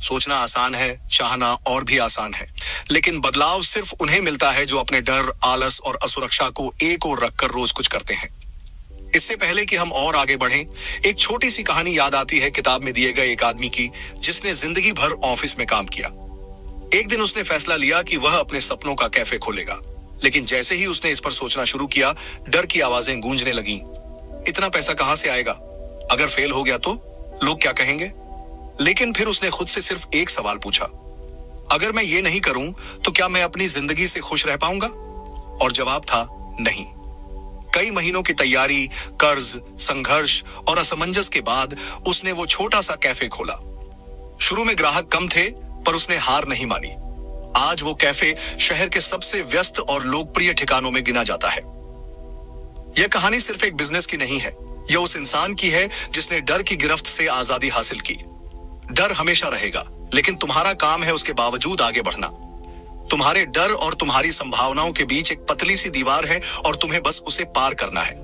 सोचना आसान है, चाहना और भी आसान है, लेकिन बदलाव सिर्फ उन्हें मिलता है जो अपने डर, आलस और असुरक्षा को एक ओर रखकर रोज कुछ करते हैं। इससे पहले कि हम और आगे बढ़ें, एक छोटी सी कहानी याद आती है किताब में दिए गए एक आदमी की, जिसने जिंदगी भर ऑफिस में काम किया। एक दिन उसने फैसला लिया कि वह अपने सपनों का कैफे खोलेगा, लेकिन जैसे ही उसने इस पर सोचना शुरू किया, डर की आवाजें गूंजने लगीं। इतना पैसा कहां से आएगा? अगर फेल हो गया तो लोग क्या कहेंगे? लेकिन फिर उसने खुद से सिर्फ एक सवाल पूछा, अगर मैं ये नहीं करूं तो क्या मैं अपनी जिंदगी से खुश रह पाऊंगा? और जवाब था नहीं। कई महीनों की तैयारी, कर्ज, संघर्ष और असमंजस के बाद उसने वो छोटा सा कैफे खोला। शुरू में ग्राहक कम थे, पर उसने हार नहीं मानी। आज वो कैफे शहर के सबसे व्यस्त और लोकप्रिय ठिकानों में गिना जाता है। यह कहानी सिर्फ एक बिजनेस की नहीं है, यह उस इंसान की है जिसने डर की गिरफ्त से आजादी हासिल की। डर हमेशा रहेगा, लेकिन तुम्हारा काम है उसके बावजूद आगे बढ़ना। तुम्हारे डर और तुम्हारी संभावनाओं के बीच एक पतली सी दीवार है और तुम्हें बस उसे पार करना है।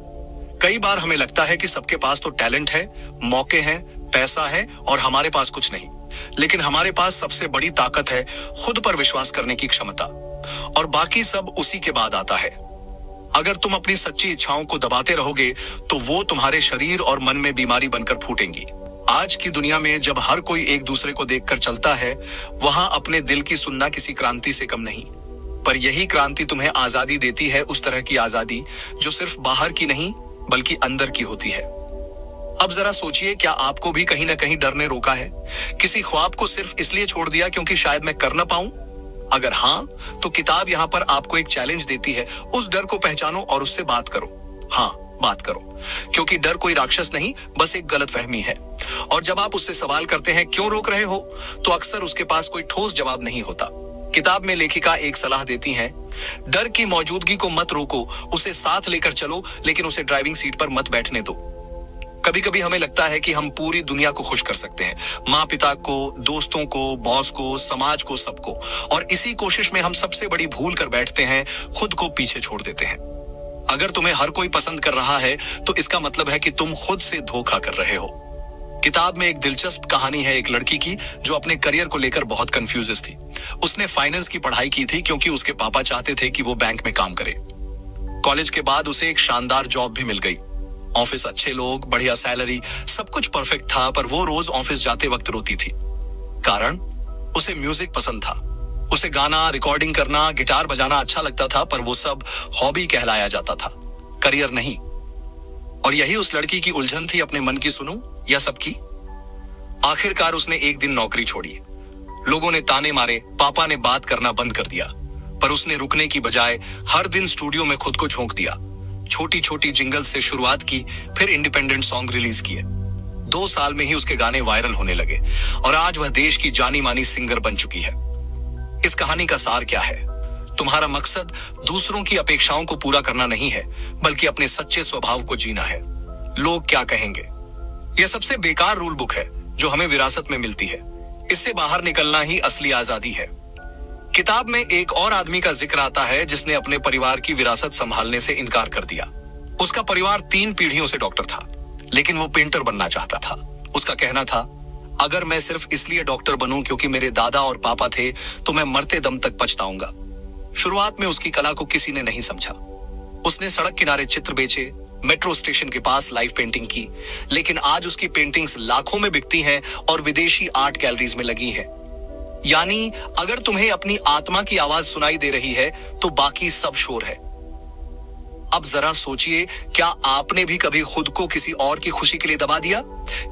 कई बार हमें लगता है कि सबके पास तो टैलेंट है, मौके हैं, पैसा है और हमारे पास कुछ नहीं। लेकिन हमारे पास सबसे बड़ी ताकत है खुद पर विश्वास करने की क्षमता, और बाकी सब उसी के बाद आता है। अगर तुम अपनी सच्ची इच्छाओं को दबाते रहोगे तो वो तुम्हारे शरीर और मन में बीमारी बनकर फूटेंगी। आज की दुनिया में जब हर कोई एक दूसरे को देखकर चलता है, वहां अपने दिल की सुनना किसी क्रांति से कम नहीं। पर यही क्रांति तुम्हें आजादी देती है, उस तरह की आजादी जो सिर्फ बाहर की नहीं बल्कि अंदर की होती है। अब जरा सोचिए, क्या आपको भी कहीं ना कहीं डर ने रोका है? किसी ख्वाब को सिर्फ इसलिए छोड़ दिया क्योंकि शायद मैं कर ना पाऊं? अगर हाँ, तो किताब यहाँ पर आपको एक चैलेंज देती है। उस डर को पहचानो और उससे बात करो। हाँ, बात करो, क्योंकि डर कोई राक्षस नहीं, बस एक गलतफहमी है। और जब आप उससे सवाल करते हैं क्यों रोक रहे हो, तो अक्सर उसके पास कोई ठोस जवाब नहीं होता। किताब में लेखिका एक सलाह देती हैं, डर की मौजूदगी को मत रोको, उसे साथ लेकर चलो, लेकिन उसे ड्राइविंग सीट पर मत बैठने दो। कभी कभी हमें लगता है कि हम पूरी दुनिया को खुश कर सकते हैं, माँ पिता को, दोस्तों को, बॉस को, समाज को, सबको, और इसी कोशिश में हम सबसे बड़ी भूल कर बैठते हैं, खुद को पीछे छोड़ देते हैं। अगर तुम्हें हर कोई पसंद कर रहा है तो इसका मतलब है कि तुम खुद से धोखा कर रहे हो। किताब में एक दिलचस्प कहानी है एक लड़की की जो अपने करियर को लेकर बहुत कंफ्यूज थी। उसने फाइनेंस की पढ़ाई की थी क्योंकि उसके पापा चाहते थे कि वो बैंक में काम करे। कॉलेज के बाद उसे एक शानदार जॉब भी मिल गई। ऑफिस अच्छे लोग, बढ़िया सैलरी, सब कुछ परफेक्ट था, पर वो रोज ऑफिस जाते वक्त रोती थी। कारण, उसे म्यूजिक पसंद था। उसे गाना, रिकॉर्डिंग करना, गिटार बजाना अच्छा लगता था, पर वो सब हॉबी कहलाया जाता था, करियर नहीं। और यही उस लड़की की उलझन थी, अपने मन की सुनूं या सबकी। आखिरकार उसने एक दिन नौकरी छोड़ी। लोगों ने ताने मारे, पापा ने बात करना बंद कर दिया, पर उसने रुकने की बजाय हर दिन स्टूडियो में खुद को झोंक दिया। छोटी छोटी जिंगल से शुरुआत की, फिर इंडिपेंडेंट सॉन्ग रिलीज किए। 2 साल में ही उसके गाने वायरल होने लगे और आज वह देश की जानी मानी सिंगर बन चुकी है। इस कहानी का सार क्या है? तुम्हारा मकसद दूसरों की अपेक्षाओं को पूरा करना नहीं है, बल्कि अपने सच्चे स्वभाव को जीना है। लोग क्या कहेंगे, यह सबसे बेकार रूल बुक है जो हमें विरासत में मिलती है। इससे बाहर निकलना ही असली आजादी है। किताब में एक और आदमी का जिक्र आता है जिसने अपने परिवार की विरासत संभालने से इनकार कर दिया। उसका परिवार 3 पीढ़ियों से डॉक्टर था, लेकिन वो पेंटर बनना चाहता था। उसका कहना था, अगर मैं सिर्फ इसलिए डॉक्टर बनूं क्योंकि मेरे दादा और पापा थे, तो मैं मरते दम तक पछताऊंगा। शुरुआत में उसकी कला को किसी ने नहीं समझा। उसने सड़क किनारे चित्र बेचे, मेट्रो स्टेशन के पास लाइव पेंटिंग की, लेकिन आज उसकी पेंटिंग्स लाखों में बिकती हैं और विदेशी आर्ट गैलरीज में लगी हैं। यानी अगर तुम्हें अपनी आत्मा की आवाज सुनाई दे रही है तो बाकी सब शोर है। अब जरा सोचिए, क्या आपने भी कभी खुद को किसी और की खुशी के लिए दबा दिया?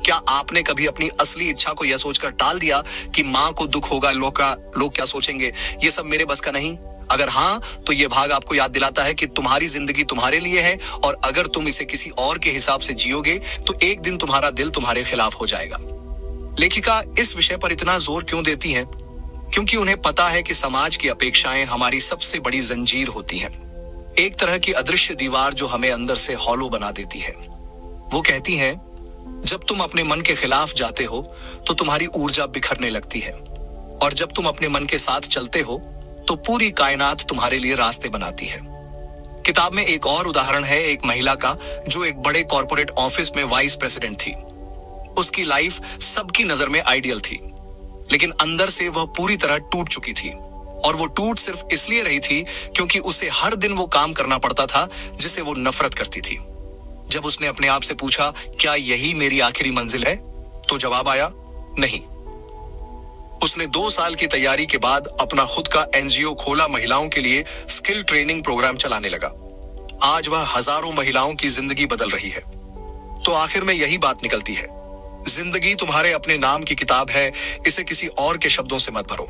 क्या आपने कभी अपनी असली इच्छा को यह सोचकर टाल दिया कि मां को दुख होगा, लोग क्या सोचेंगे, ये सब मेरे बस का नहीं? अगर हाँ, तो यह भाग आपको याद दिलाता है कि तुम्हारी जिंदगी तुम्हारे लिए है, और अगर तुम इसे किसी और के हिसाब से जियोगे तो एक दिन तुम्हारा दिल तुम्हारे खिलाफ हो जाएगा। लेखिका इस विषय पर इतना जोर क्यों देती हैं? क्योंकि उन्हें पता है कि समाज की अपेक्षाएं हमारी सबसे बड़ी जंजीर होती हैं, एक तरह की अदृश्य दीवार जो हमें अंदर से हॉलो बना देती है। वो कहती हैं, जब तुम अपने मन के खिलाफ जाते हो तो तुम्हारी ऊर्जा बिखरने लगती है, और जब तुम अपने मन के साथ चलते हो तो पूरी कायनात तुम्हारे लिए रास्ते बनाती है। किताब में एक और उदाहरण है एक महिला का जो एक बड़े कॉर्पोरेट ऑफिस में वाइस प्रेसिडेंट थी। उसकी लाइफ सबकी नजर में आइडियल थी, लेकिन अंदर से वह पूरी तरह टूट चुकी थी, और वो टूट सिर्फ इसलिए रही थी क्योंकि उसे हर दिन वो काम करना पड़ता था जिसे वो नफरत करती थी। जब उसने अपने आप से पूछा, क्या यही मेरी आखिरी मंजिल है, तो जवाब आया, नहीं। उसने 2 साल की तैयारी के बाद अपना खुद का एनजीओ खोला, महिलाओं के लिए स्किल ट्रेनिंग प्रोग्राम चलाने लगा। आज वह हजारों महिलाओं की जिंदगी बदल रही है। तो आखिर में यही बात निकलती है, जिंदगी तुम्हारे अपने नाम की किताब है, इसे किसी और के शब्दों से मत भरो।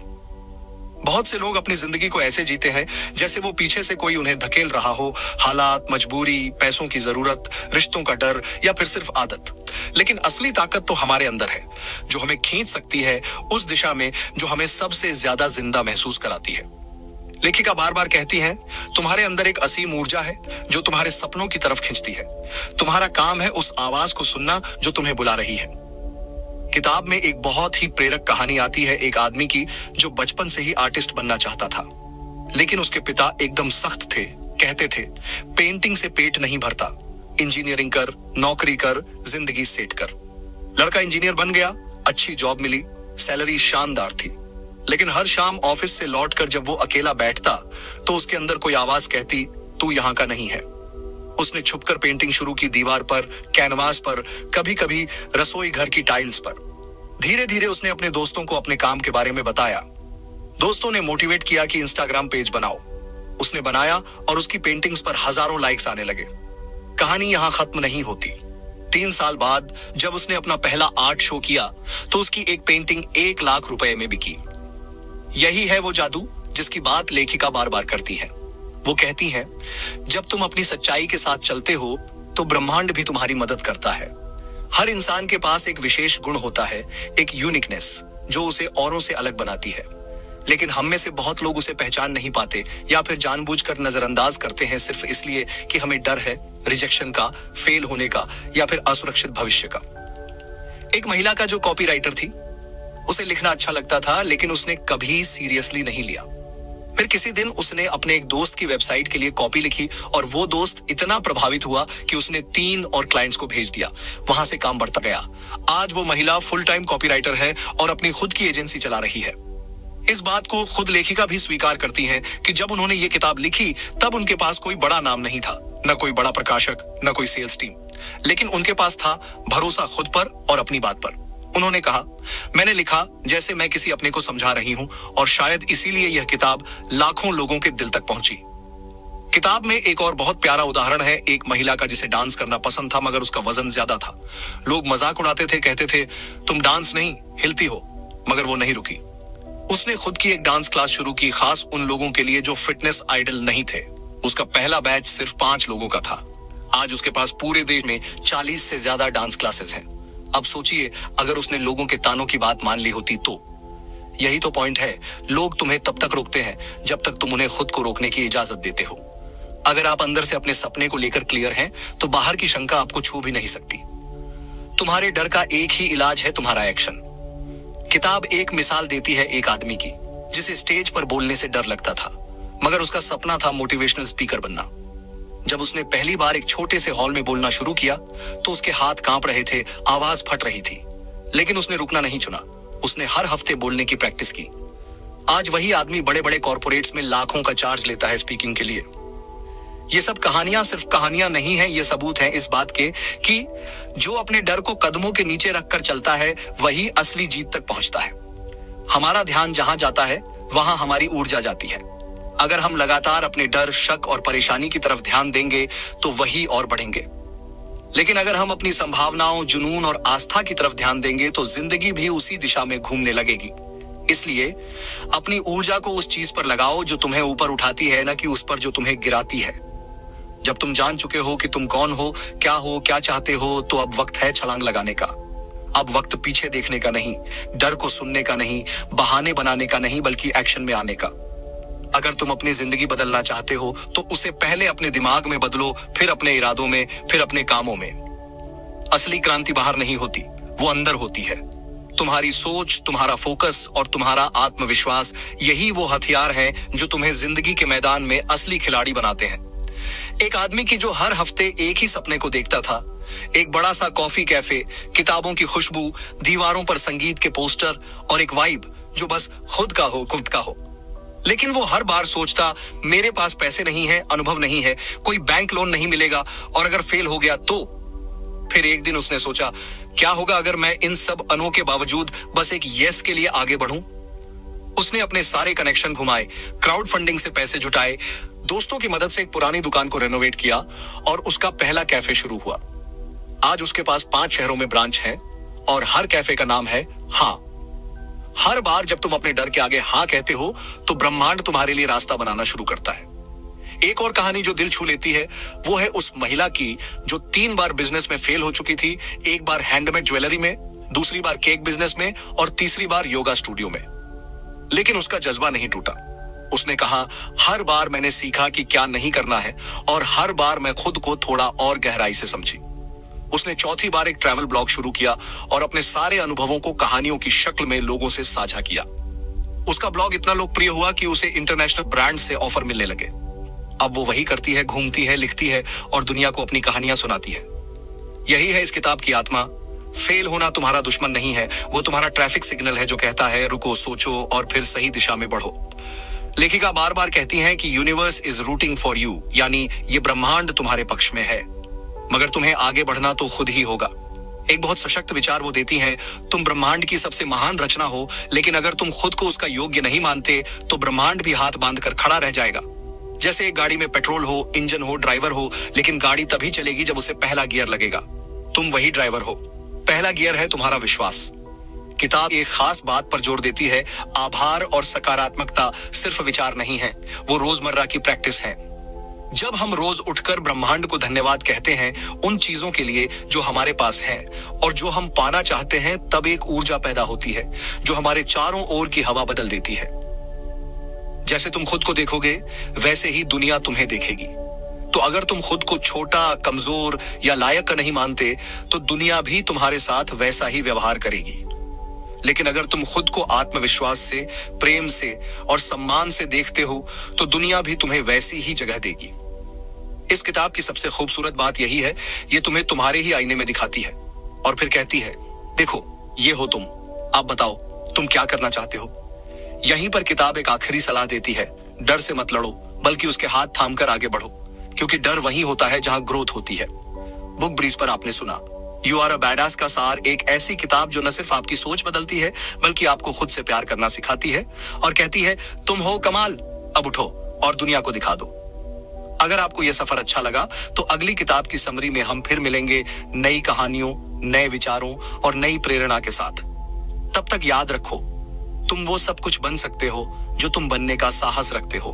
बहुत से लोग अपनी जिंदगी को ऐसे जीते हैं जैसे वो पीछे से कोई उन्हें धकेल रहा हो, हालात, मजबूरी, पैसों की जरूरत, रिश्तों का डर या फिर सिर्फ आदत। लेकिन असली ताकत तो हमारे अंदर है, जो हमें खींच सकती है उस दिशा में जो हमें सबसे ज्यादा जिंदा महसूस कराती है। लेखिका बार बार कहती हैं, तुम्हारे अंदर एक असीम ऊर्जा है जो तुम्हारे सपनों की तरफ खींचती है। तुम्हारा काम है उस आवाज को सुनना जो तुम्हें बुला रही है। किताब में एक बहुत ही प्रेरक कहानी आती है एक आदमी की जो बचपन से ही आर्टिस्ट बनना चाहता था, लेकिन उसके पिता एकदम सख्त थे। कहते थे, पेंटिंग से पेट नहीं भरता, इंजीनियरिंग कर, नौकरी कर, जिंदगी सेट कर। लड़का इंजीनियर बन गया, अच्छी जॉब मिली, सैलरी शानदार थी। लेकिन हर शाम ऑफिस से लौटकर जब वो अकेला बैठता तो उसके अंदर कोई आवाज कहती, तू यहाँ का नहीं है। उसने छुपकर पेंटिंग शुरू की, दीवार पर, कैनवास पर, कभी कभी रसोई घर की टाइल्स पर। धीरे धीरे उसने अपने दोस्तों को अपने काम के बारे में बताया। दोस्तों ने मोटिवेट किया कि इंस्टाग्राम पेज बनाओ। उसने बनाया और उसकी पेंटिंग्स पर हजारों लाइक्स आने लगे। कहानी यहां खत्म नहीं होती। 3 साल बाद जब उसने अपना पहला आर्ट शो किया तो उसकी एक पेंटिंग 1 लाख रुपए में बिकी। यही है वो जादू जिसकी बात लेखिका बार बार करती है। वो कहती हैं, जब तुम अपनी सच्चाई के साथ चलते हो तो ब्रह्मांड भी तुम्हारी मदद करता है। हर इंसान के पास एक विशेष गुण होता है, एक यूनिकनेस जो उसे औरों से अलग बनाती है। लेकिन हम में से बहुत लोग उसे पहचान नहीं पाते या फिर जानबूझकर नजरअंदाज करते हैं सिर्फ इसलिए कि हमें डर है रिजेक्शन का, फेल होने का या फिर असुरक्षित भविष्य का। एक महिला का जो कॉपीराइटर थी, उसे लिखना अच्छा लगता था लेकिन उसने कभी सीरियसली नहीं लिया। फिर किसी दिन उसने अपने एक दोस्त की वेबसाइट के लिए कॉपी लिखी और वो दोस्त इतना प्रभावित हुआ कि उसने 3 और क्लाइंट्स को भेज दिया। वहां से काम बढ़ता गया। आज वो महिला फुल टाइम कॉपीराइटर है और अपनी खुद की एजेंसी चला रही है। इस बात को खुद लेखिका भी स्वीकार करती हैं कि जब उन्होंने ये किताब लिखी तब उनके पास कोई बड़ा नाम नहीं था, न कोई बड़ा प्रकाशक, न कोई सेल्स टीम, लेकिन उनके पास था भरोसा खुद पर और अपनी बात पर। उन्होंने कहा, मैंने लिखा जैसे मैं किसी अपने को समझा रही हूं और शायद इसीलिए यह किताब लाखों लोगों के दिल तक पहुंची। किताब में एक और बहुत प्यारा उदाहरण है एक महिला का जिसे डांस करना पसंद था मगर उसका वजन ज्यादा था। लोग मजाक उड़ाते थे, कहते थे तुम डांस नहीं हिलती हो, मगर वो नहीं रुकी। उसने खुद की एक डांस क्लास शुरू की, खास उन लोगों के लिए जो फिटनेस आइडल नहीं थे। उसका पहला बैच सिर्फ 5 लोगों का था। आज उसके पास पूरे देश में 40 से ज्यादा डांस क्लासेस हैं। अब सोचिए अगर उसने लोगों के तानों की बात मान ली होती तो। यही तो पॉइंट है, लोग तुम्हें तब तक रोकते हैं जब तक तुम उन्हें खुद को रोकने की इजाजत देते हो। अगर आप अंदर से अपने सपने को लेकर क्लियर हैं तो बाहर की शंका आपको छू भी नहीं सकती। तुम्हारे डर का एक ही इलाज है, तुम्हारा एक्शन। किताब एक मिसाल देती है एक आदमी की जिसे स्टेज पर बोलने से डर लगता था, मगर उसका सपना था मोटिवेशनल स्पीकर बनना। जब उसने पहली बार एक छोटे से हॉल में बोलना शुरू किया तो उसके हाथ कांप रहे थे, आवाज फट रही थी, लेकिन उसने रुकना नहीं चुना। उसने हर हफ्ते बोलने की प्रैक्टिस की। आज वही आदमी बड़े बड़े कॉर्पोरेट्स में लाखों का चार्ज लेता है स्पीकिंग के लिए। ये सब कहानियां सिर्फ कहानियां नहीं हैं, ये सबूत हैं इस बात के कि जो अपने डर को कदमों के नीचे रखकर चलता है वही असली जीत तक पहुंचता है। हमारा ध्यान जहां जाता है वहां हमारी ऊर्जा जाती है। अगर हम लगातार अपने डर, शक और परेशानी की तरफ ध्यान देंगे तो वही और बढ़ेंगे। लेकिन अगर हम अपनी संभावनाओं, जुनून और आस्था की तरफ ध्यान देंगे तो जिंदगी भी उसी दिशा में घूमने लगेगी। इसलिए अपनी ऊर्जा को उस चीज पर लगाओ जो तुम्हें ऊपर उठाती है, न कि उस पर जो तुम्हें गिराती है। जब तुम जान चुके हो कि तुम कौन हो, क्या चाहते हो, तो अब वक्त है छलांग लगाने का। अब वक्त पीछे देखने का नहीं, डर को सुनने का नहीं, बहाने बनाने का नहीं, बल्कि एक्शन में आने का। अगर तुम अपनी जिंदगी बदलना चाहते हो तो उसे पहले अपने दिमाग में बदलो, फिर अपने इरादों में, फिर अपने कामों में। असली क्रांति बाहर नहीं होती, वो अंदर होती है। तुम्हारी सोच, तुम्हारा फोकस और तुम्हारा आत्मविश्वास, यही वो हथियार हैं जो तुम्हें जिंदगी के मैदान में असली खिलाड़ी बनाते हैं। एक आदमी की जो हर हफ्ते एक ही सपने को देखता था, एक बड़ा सा कॉफी कैफे, किताबों की खुशबू, दीवारों पर संगीत के पोस्टर और एक वाइब जो बस खुद का हो। लेकिन वो हर बार सोचता, मेरे पास पैसे नहीं है, अनुभव नहीं है, कोई बैंक लोन नहीं मिलेगा, और अगर फेल हो गया तो। फिर एक दिन उसने सोचा, क्या होगा अगर मैं इन सब अनों के बावजूद बस एक यस के लिए आगे बढ़ूं। उसने अपने सारे कनेक्शन घुमाए, क्राउड फंडिंग से पैसे जुटाए, दोस्तों की मदद से एक पुरानी दुकान को रेनोवेट किया और उसका पहला कैफे शुरू हुआ। आज उसके पास 5 शहरों में ब्रांच है और हर कैफे का नाम है हाँ। हर बार जब तुम अपने डर के आगे हाँ कहते हो तो ब्रह्मांड तुम्हारे लिए रास्ता बनाना शुरू करता है। एक और कहानी जो दिल छू लेती है वो है उस महिला की जो 3 बार बिजनेस में फेल हो चुकी थी। एक बार हैंडमेड ज्वेलरी में, दूसरी बार केक बिजनेस में और तीसरी बार योगा स्टूडियो में। लेकिन उसका जज्बा नहीं टूटा। उसने कहा, हर बार मैंने सीखा कि क्या नहीं करना है और हर बार मैं खुद को थोड़ा और गहराई से समझी। उसने चौथी बार एक ट्रैवल ब्लॉग शुरू किया और अपने सारे अनुभवों को कहानियों की शक्ल में लोगों से साझा किया। उसका ब्लॉग इतना लोकप्रिय हुआ कि उसे इंटरनेशनल ब्रांड से ऑफर मिलने लगे। अब वो वही करती है, घूमती है, लिखती है और दुनिया को अपनी कहानियां सुनाती है। यही है इस किताब की आत्मा। फेल होना तुम्हारा दुश्मन नहीं है, वो तुम्हारा ट्रैफिक सिग्नल है जो कहता है रुको, सोचो और फिर सही दिशा में बढ़ो। लेखिका बार बार कहती हैं कि universe is rooting for you, यानी ये ब्रह्मांड तुम्हारे पक्ष में है, मगर तुम्हें आगे बढ़ना तो खुद ही होगा। एक बहुत सशक्त विचार वो देती हैं, तुम ब्रह्मांड की सबसे महान रचना हो, लेकिन अगर तुम खुद को उसका योग्य नहीं मानते तो ब्रह्मांड भी हाथ बांध कर खड़ा रह जाएगा। जैसे एक गाड़ी में पेट्रोल हो, इंजन हो, ड्राइवर हो, लेकिन गाड़ी तभी चलेगी जब उसे पहला गियर लगेगा। तुम वही ड्राइवर हो, पहला गियर है तुम्हारा विश्वास। किताब एक खास बात पर जोर देती है, आभार और सकारात्मकता सिर्फ विचार नहीं है, वो रोजमर्रा की प्रैक्टिस है। जब हम रोज उठकर ब्रह्मांड को धन्यवाद कहते हैं उन चीजों के लिए जो हमारे पास हैं और जो हम पाना चाहते हैं, तब एक ऊर्जा पैदा होती है जो हमारे चारों ओर की हवा बदल देती है। जैसे तुम खुद को देखोगे वैसे ही दुनिया तुम्हें देखेगी। तो अगर तुम खुद को छोटा, कमजोर या लायक नहीं मानते तो दुनिया भी तुम्हारे साथ वैसा ही व्यवहार करेगी। लेकिन अगर तुम खुद को आत्मविश्वास से, प्रेम से और सम्मान से देखते हो तो दुनिया भी तुम्हें वैसी ही जगह देगी। इस किताब की सबसे खूबसूरत बात यही है, ये तुम्हें तुम्हारे ही आईने में दिखाती है और फिर कहती है, देखो ये हो तुम, आप बताओ तुम क्या करना चाहते हो। यहीं पर किताब एक आखिरी सलाह देती है, डर से मत लड़ो, बल्कि उसके हाथ थामकर आगे बढ़ो, क्योंकि डर वहीं होता है जहां ग्रोथ होती है। बुक ब्रीज पर आपने सुना यू आर अ बैडास का सार, एक ऐसी किताब जो न सिर्फ आपकी सोच बदलती है बल्कि आपको खुद से प्यार करना सिखाती है और कहती है, तुम हो कमाल, अब उठो और दुनिया को दिखा दो। अगर आपको यह सफर अच्छा लगा तो अगली किताब की समरी में हम फिर मिलेंगे, नई कहानियों, नए विचारों और नई प्रेरणा के साथ। तब तक याद रखो, तुम वो सब कुछ बन सकते हो जो तुम बनने का साहस रखते हो।